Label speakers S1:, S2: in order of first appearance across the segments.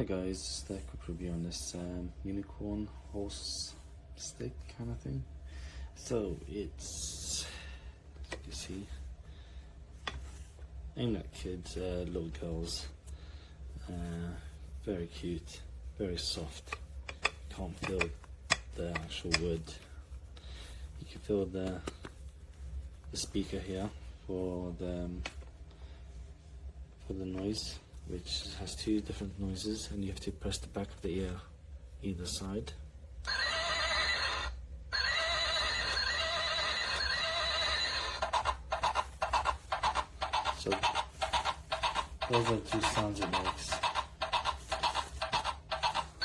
S1: guys, just a quick review on this unicorn horse stick kind of thing. So it's, as you see, aimed at kids, little girls. Very cute, very soft. Can't feel the actual wood. You can feel the speaker here for the noise, which has two different noises, and you have to press the back of the ear either side. So those are the two sounds it makes.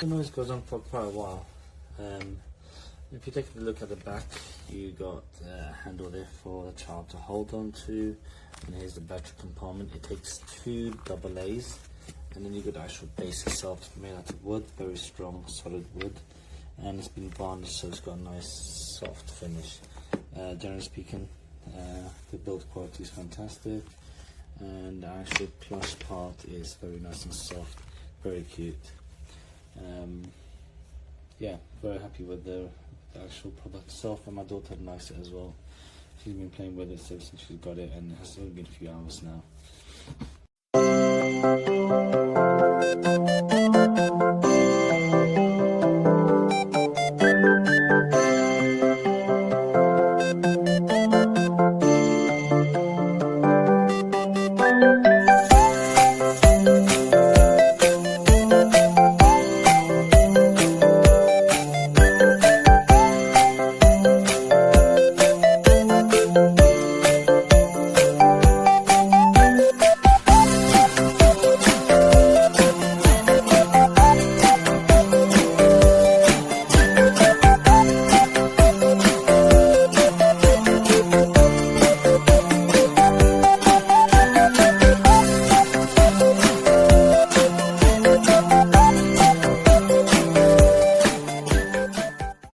S1: The noise goes on for quite a while. If you take a look at the back, you got a handle there for the child to hold on to, and here's the battery compartment. It takes two AA's, and then you got the actual base itself made out of wood, very strong, solid wood, and it's been varnished, so it's got a nice soft finish. Generally speaking, the build quality is fantastic, and the actual plush part is very nice and soft, very cute. Yeah, very happy with the actual product itself, and my daughter likes it as well. She's been playing with it since she's got it, and it has only been a few hours now.